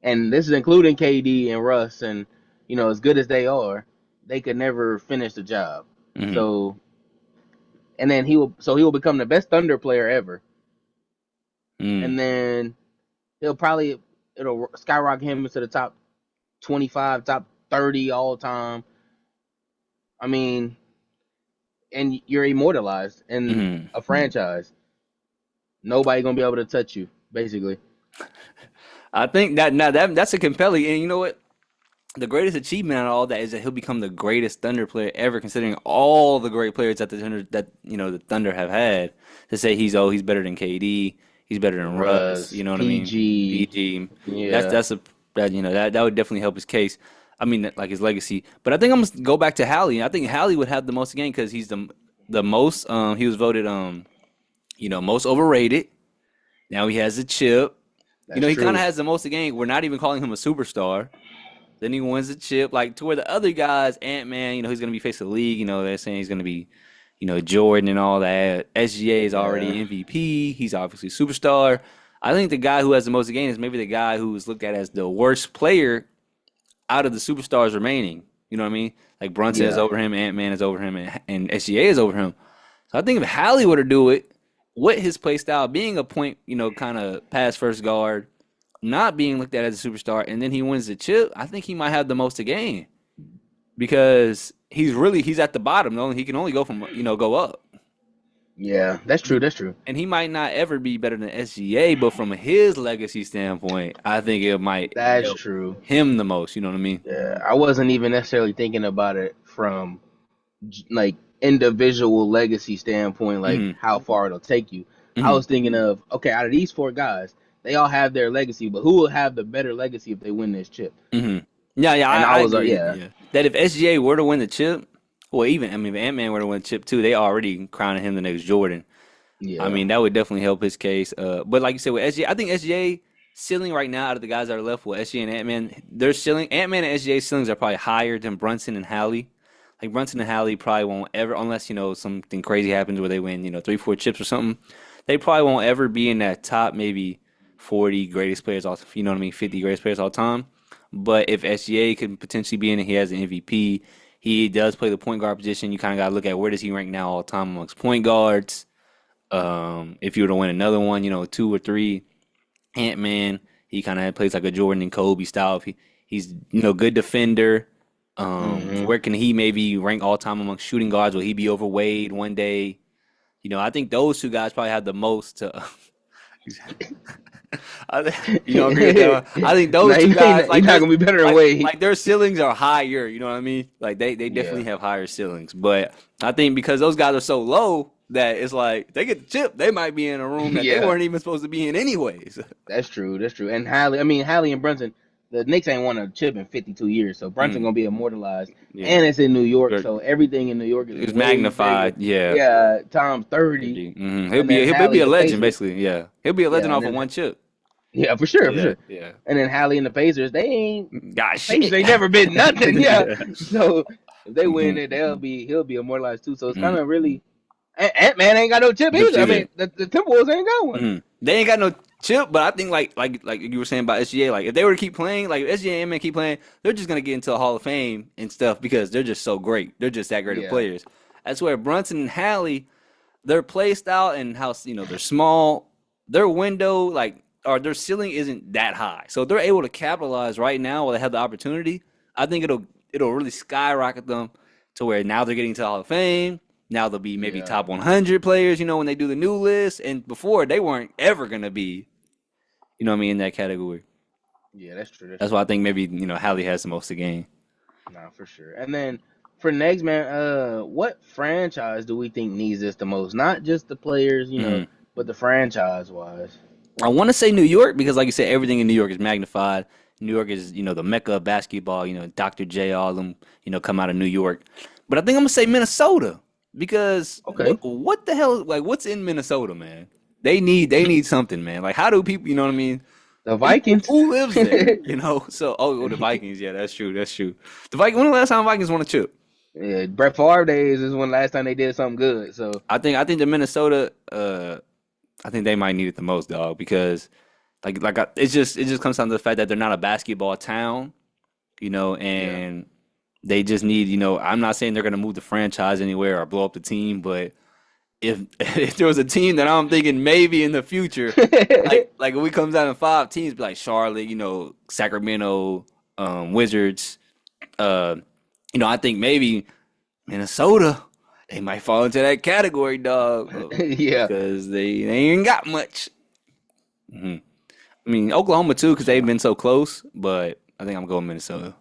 Speaker 1: and this is including KD and Russ, and as good as they are, they could never finish the job.
Speaker 2: Mm-hmm.
Speaker 1: So, and then he will become the best Thunder player ever,
Speaker 2: Mm.
Speaker 1: and then it'll skyrocket him into the top 25, top 30 all time. I mean, and you're immortalized in
Speaker 2: Mm-hmm.
Speaker 1: a franchise. Nobody gonna be able to touch you, basically.
Speaker 2: I think that now that's a compelling, and you know what? The greatest achievement out of all that is that he'll become the greatest Thunder player ever, considering all the great players the Thunder have had. To say he's better than KD, he's better than Russ. You
Speaker 1: Russ,
Speaker 2: know what I mean?
Speaker 1: PG,
Speaker 2: PG. That's
Speaker 1: yeah,
Speaker 2: that's a that that would definitely help his case. I mean, like his legacy. But I think I'm gonna go back to Hallie. I think Hallie would have the most again because he's the most. He was voted most overrated. Now he has a chip.
Speaker 1: that's
Speaker 2: He kind of
Speaker 1: true.
Speaker 2: has the most again. We're not even calling him a superstar. Then he wins the chip. Like to where the other guys, Ant-Man, he's gonna be face of the league. They're saying he's gonna be, Jordan and all that. SGA is already
Speaker 1: Yeah,
Speaker 2: MVP. He's obviously a superstar. I think the guy who has the most to gain is maybe the guy who's looked at as the worst player out of the superstars remaining. You know what I mean? Like Brunson is
Speaker 1: yeah,
Speaker 2: over him, Ant-Man is over him, and SGA is over him. So I think if Hallie were to do it with his play style, being a point, kind of pass first guard, not being looked at as a superstar, and then he wins the chip, I think he might have the most to gain because he's at the bottom. He can only go from go up.
Speaker 1: yeah. That's true.
Speaker 2: He,
Speaker 1: That's true.
Speaker 2: and he might not ever be better than SGA, but from his legacy standpoint, I think it might
Speaker 1: That's
Speaker 2: help
Speaker 1: true.
Speaker 2: him the most. You know what I mean?
Speaker 1: Yeah, I wasn't even necessarily thinking about it from like individual legacy standpoint, like
Speaker 2: Hmm.
Speaker 1: how far it'll take you. I
Speaker 2: Hmm.
Speaker 1: was thinking of okay, out of these four guys, they all have their legacy, but who will have the better legacy if they win this chip?
Speaker 2: Hmm. Yeah, yeah,
Speaker 1: And I
Speaker 2: I
Speaker 1: was
Speaker 2: agree.
Speaker 1: yeah,
Speaker 2: Yeah, that if SGA were to win the chip, well, even I mean, if Ant Man were to win the chip too, they already crowning him the next Jordan. I
Speaker 1: yeah,
Speaker 2: mean, that would definitely help his case. But like you said, with SGA, I think SGA ceiling right now out of the guys that are left with SGA and Ant Man, their ceiling, Ant Man and SGA ceilings are probably higher than Brunson and Hallie. Like Brunson and Hallie probably won't ever, unless something crazy happens where they win 3, 4 chips or something. They probably won't ever be in that top maybe 40 greatest players all, 50 greatest players all time. But if SGA could potentially be in it, he has an MVP. He does play the point guard position. You kind of got to look at where does he rank now all time amongst point guards. If you were to win another one, 2 or 3, Ant Man, he kind of plays like a Jordan and Kobe style. If he's good defender.
Speaker 1: hmm
Speaker 2: Where can he maybe rank all time among shooting guards? Will he be over Wade one day? I think those two guys probably have the most to. You don't agree with that one? I think
Speaker 1: nah,
Speaker 2: those two guys,
Speaker 1: you're not gonna be better than Wade.
Speaker 2: like their ceilings are higher. You know what I mean? Like they
Speaker 1: Yeah,
Speaker 2: definitely have higher ceilings. But I think because those guys are so low that it's like they get the chip, they might be in a room that they
Speaker 1: yeah,
Speaker 2: weren't even supposed to be in anyways.
Speaker 1: that's true. That's true. And Hallie and Brunson, the Knicks ain't won a chip in 52 years, so Brunson
Speaker 2: Mm,
Speaker 1: gonna be immortalized,
Speaker 2: yeah,
Speaker 1: and it's in New York,
Speaker 2: Good.
Speaker 1: so everything in New York is
Speaker 2: It's
Speaker 1: way bigger.
Speaker 2: magnified. Yeah,
Speaker 1: Yeah, times 30,
Speaker 2: He'll
Speaker 1: and
Speaker 2: be
Speaker 1: then
Speaker 2: he'll be
Speaker 1: Hallie
Speaker 2: a
Speaker 1: and the
Speaker 2: legend
Speaker 1: Pacers.
Speaker 2: basically. Yeah, he'll be a legend
Speaker 1: Yeah, and
Speaker 2: off of
Speaker 1: then
Speaker 2: one chip.
Speaker 1: yeah, for sure, for
Speaker 2: Yeah,
Speaker 1: sure.
Speaker 2: yeah.
Speaker 1: And then Hallie and the Pacers,
Speaker 2: Got
Speaker 1: Pacers
Speaker 2: shit.
Speaker 1: ain't never been nothing. Yeah,
Speaker 2: Yeah.
Speaker 1: so if they win
Speaker 2: Hmm.
Speaker 1: it, he'll be immortalized too. So it's kind
Speaker 2: Hmm.
Speaker 1: of really Ant Man ain't got no chip
Speaker 2: Chips
Speaker 1: either. I
Speaker 2: either.
Speaker 1: mean, the Timberwolves ain't got one.
Speaker 2: They ain't got no chip, but I think like you were saying about SGA, like if they were to keep playing, like if SGA and man keep playing, they're just gonna get into the Hall of Fame and stuff because they're just so great. They're just that great of
Speaker 1: Yeah,
Speaker 2: players. That's where Brunson and Hallie, their play style and how they're small, their window or their ceiling isn't that high. So if they're able to capitalize right now while they have the opportunity, I think it'll really skyrocket them to where now they're getting to the Hall of Fame. Now they'll be maybe
Speaker 1: yeah,
Speaker 2: top 100 players, when they do the new list. And before they weren't ever gonna be, what I mean, in that category.
Speaker 1: yeah. That's true. That's
Speaker 2: That's why
Speaker 1: true.
Speaker 2: I think maybe Hallie has the most to gain.
Speaker 1: Nah, for sure. And then for next, man, what franchise do we think needs this the most? Not just the players,
Speaker 2: Mhm.
Speaker 1: but the franchise wise.
Speaker 2: I want to say New York because, like you said, everything in New York is magnified. New York is, the mecca of basketball. Dr. J, all of them, come out of New York. But I think I'm gonna say Minnesota because
Speaker 1: Okay.
Speaker 2: what the hell, like, what's in Minnesota, man? They need something, man. Like, how do people, you know what I mean?
Speaker 1: The
Speaker 2: Who,
Speaker 1: Vikings.
Speaker 2: who lives there, you know? So, the Vikings, yeah, that's true, that's true. The Vikings. When the last time Vikings won a chip?
Speaker 1: Yeah, Brett Favre days is when last time they did something good. So
Speaker 2: I think the Minnesota, I think they might need it the most, dog, because it just comes down to the fact that they're not a basketball town,
Speaker 1: yeah.
Speaker 2: and they just need, I'm not saying they're gonna move the franchise anywhere or blow up the team, but if if there was a team that I'm thinking maybe in the future, like if we comes down to 5 teams, be like Charlotte, Sacramento, Wizards, uh, I think maybe Minnesota, they might fall into that category, dog,
Speaker 1: Yeah.
Speaker 2: because they ain't got much. Hmm. I mean, Oklahoma too, because they've
Speaker 1: Sure.
Speaker 2: been so close. But I think I'm going Minnesota.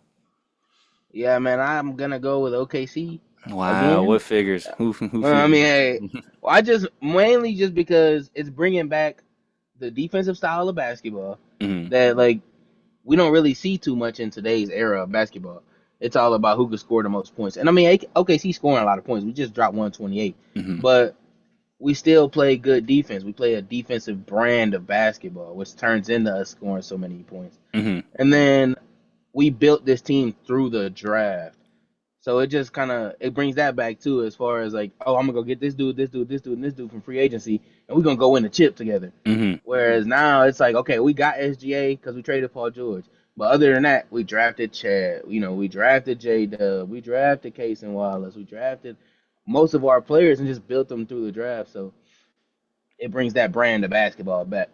Speaker 1: Yeah, man, I'm gonna go with OKC
Speaker 2: Wow,
Speaker 1: again.
Speaker 2: what figures? Who
Speaker 1: Well, I mean,
Speaker 2: figures?
Speaker 1: hey, well, I just mainly just because it's bringing back the defensive style of basketball
Speaker 2: Hmm.
Speaker 1: that like we don't really see too much in today's era of basketball. It's all about who can score the most points. And I mean, OKC scoring a lot of points. We just dropped 128,
Speaker 2: Hmm.
Speaker 1: but we still play good defense. We play a defensive brand of basketball, which turns into us scoring so many points.
Speaker 2: Hmm.
Speaker 1: And then we built this team through the draft. So it just kind of it brings that back too, as far as like, oh, I'm gonna go get this dude, this dude, this dude, and this dude from free agency, and we're gonna go win the chip together.
Speaker 2: Hmm.
Speaker 1: Whereas now it's like, okay, we got SGA because we traded Paul George, but other than that, we drafted Chad, we drafted J Dub, we drafted Case and Wallace, we drafted most of our players and just built them through the draft. So it brings that brand of basketball back.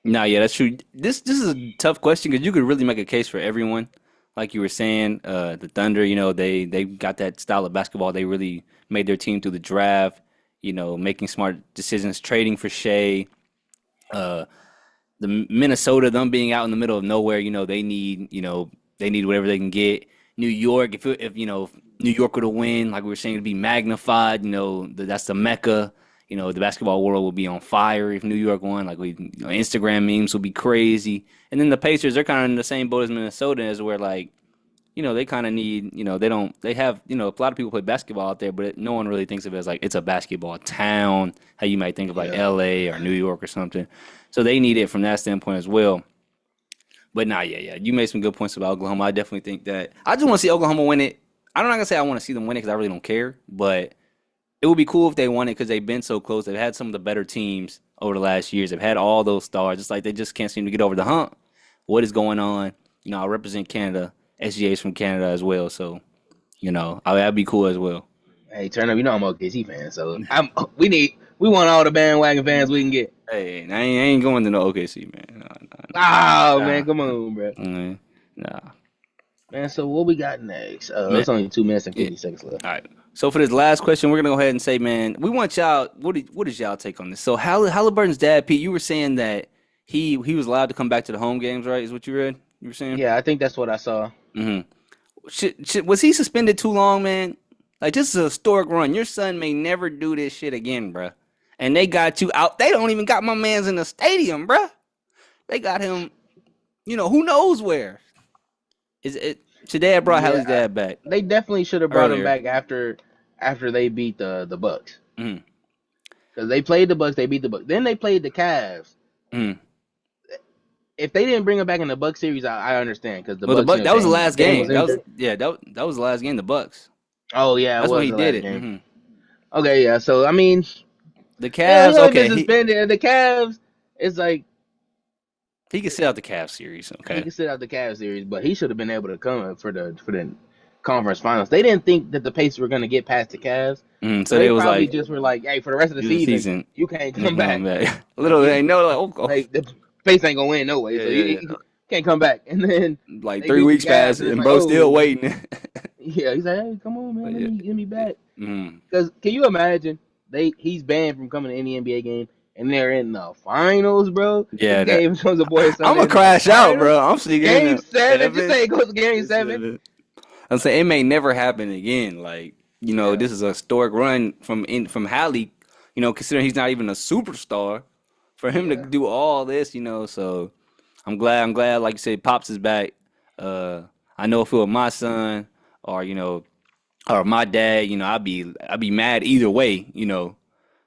Speaker 2: No, yeah, that's true. This is a tough question because you could really make a case for everyone. Like you were saying, the Thunder, they got that style of basketball. They really made their team through the draft. Making smart decisions, trading for Shea. Uh, the Minnesota, them being out in the middle of nowhere, they need whatever they can get. New York, if New York were to win, like we were saying, it'd be magnified. That's the mecca. The basketball world will be on fire if New York won. Like Instagram memes will be crazy. And then the Pacers, they're kind of in the same boat as Minnesota, as where like they kind of need, they have, a lot of people play basketball out there, but no one really thinks of it as like it's a basketball town, how you might think of like
Speaker 1: Yeah.
Speaker 2: LA or New York or something. So they need it from that standpoint as well. But nah, yeah. You made some good points about Oklahoma. I definitely think that I just want to see Oklahoma win it. I'm not gonna say I want to see them win it because I really don't care, but it would be cool if they won it because they've been so close. They've had some of the better teams over the last years. They've had all those stars. It's like they just can't seem to get over the hump. What is going on? I represent Canada. SGA's from Canada as well, so that'd be cool as well.
Speaker 1: Hey, turn up. You know I'm a OKC fan, so we want all the bandwagon fans we can get.
Speaker 2: Hey, I ain't going to no OKC, man.
Speaker 1: Oh
Speaker 2: Nah,
Speaker 1: man, come on, bro.
Speaker 2: nah, nah.
Speaker 1: Man, so what we got next?
Speaker 2: Man,
Speaker 1: It's only 2 minutes and
Speaker 2: yeah.
Speaker 1: 50 seconds left.
Speaker 2: All right. So for this last question, we're gonna go ahead and say, man, we want y'all. What is y'all take on this? So Halliburton's dad, Pete, you were saying that he was allowed to come back to the home games, right? Is what you read? You were saying?
Speaker 1: Yeah, I think that's what I saw.
Speaker 2: Mm-hmm. Was he suspended too long, man? Like this is a historic run. Your son may never do this shit again, bruh. And they got you out. They don't even got my man's in the stadium, bruh. They got him. Who knows where? Is it? Today I brought Hallie's
Speaker 1: Yeah,
Speaker 2: dad back
Speaker 1: they definitely should have brought him
Speaker 2: earlier.
Speaker 1: back after they beat the Bucks
Speaker 2: Mm-hmm.
Speaker 1: because they played the Bucks, they beat the Bucks, then they played the Cavs.
Speaker 2: Mm-hmm.
Speaker 1: If they didn't bring him back in the Bucks series, I understand because the
Speaker 2: Well, the
Speaker 1: Bucks,
Speaker 2: Buck that was the last
Speaker 1: Dame was
Speaker 2: game.
Speaker 1: injured.
Speaker 2: That was the last game. The Bucks.
Speaker 1: Oh yeah, it
Speaker 2: That's when
Speaker 1: was
Speaker 2: he
Speaker 1: the
Speaker 2: did
Speaker 1: last
Speaker 2: it.
Speaker 1: game.
Speaker 2: Hmm.
Speaker 1: Okay, yeah. So I mean,
Speaker 2: The
Speaker 1: yeah, he
Speaker 2: Cavs.
Speaker 1: only been
Speaker 2: Okay,
Speaker 1: suspended. The Cavs, it's like
Speaker 2: he could sit out the Cavs series.
Speaker 1: he
Speaker 2: Okay.
Speaker 1: can sit out the Cavs series, but he should have been able to come for the conference finals. They didn't think that the Pacers were going to get past the Cavs, so
Speaker 2: So
Speaker 1: they
Speaker 2: they was
Speaker 1: probably
Speaker 2: like
Speaker 1: just were like, "Hey, for the rest of the
Speaker 2: through the
Speaker 1: season,
Speaker 2: season,
Speaker 1: you can't
Speaker 2: you
Speaker 1: come
Speaker 2: come
Speaker 1: back.
Speaker 2: back.
Speaker 1: Like
Speaker 2: Little they know like
Speaker 1: like the Pacers ain't gonna win no way,
Speaker 2: yeah,
Speaker 1: so
Speaker 2: yeah,
Speaker 1: you can't come back." And then
Speaker 2: yeah. Like
Speaker 1: they
Speaker 2: three
Speaker 1: beat the
Speaker 2: weeks
Speaker 1: Cavs,
Speaker 2: passed
Speaker 1: and it's
Speaker 2: and
Speaker 1: like,
Speaker 2: bro still
Speaker 1: "Oh,
Speaker 2: waiting.
Speaker 1: yeah." He's like, "Hey, come on, man,
Speaker 2: But
Speaker 1: let
Speaker 2: yeah.
Speaker 1: me back."
Speaker 2: Mm.
Speaker 1: Because can you imagine he's banned from coming to any NBA game, and they're in the finals, bro. The
Speaker 2: Yeah,
Speaker 1: game comes a boy son
Speaker 2: I'm gonna
Speaker 1: in the
Speaker 2: crash out,
Speaker 1: finals.
Speaker 2: bro. I'm sitting in
Speaker 1: Game
Speaker 2: the
Speaker 1: 7, just
Speaker 2: seven.
Speaker 1: say it goes to game
Speaker 2: It's
Speaker 1: 7.
Speaker 2: seven. I'm saying it may never happen again. Like,
Speaker 1: Yeah,
Speaker 2: this is a historic run from Hallie. Considering he's not even a superstar, for him to
Speaker 1: yeah,
Speaker 2: do all this, So I'm glad. I'm glad. Like you said, Pops is back. I know if it was my son or or my dad, I'd be mad either way.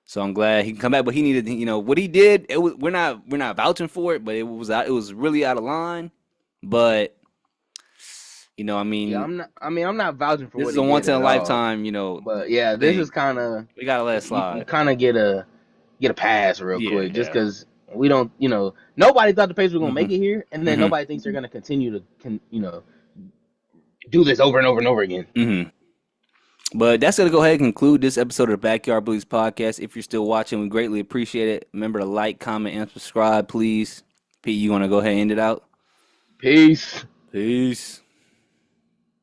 Speaker 2: So I'm glad he can come back. But he needed, what he did. It was we're not vouching for it, but it was really out of line. But I
Speaker 1: yeah.
Speaker 2: mean,
Speaker 1: I'm not vouching for
Speaker 2: this
Speaker 1: what
Speaker 2: is a
Speaker 1: he did
Speaker 2: once in a
Speaker 1: at all.
Speaker 2: lifetime,
Speaker 1: But yeah, this is
Speaker 2: thing.
Speaker 1: kind of
Speaker 2: We gotta let it
Speaker 1: you
Speaker 2: slide.
Speaker 1: kind of get a pass real
Speaker 2: Yeah,
Speaker 1: quick just
Speaker 2: yeah.
Speaker 1: because we don't. Nobody thought the Pacers were gonna
Speaker 2: hmm
Speaker 1: make it here, and then
Speaker 2: hmm
Speaker 1: nobody thinks they're gonna continue to do this over and over and over again.
Speaker 2: hmm But that's gonna go ahead and conclude this episode of the Backyard Bullies podcast. If you're still watching, we greatly appreciate it. Remember to like, comment, and subscribe, please. Pete, you wanna go ahead and end it out?
Speaker 1: Peace.
Speaker 2: Peace.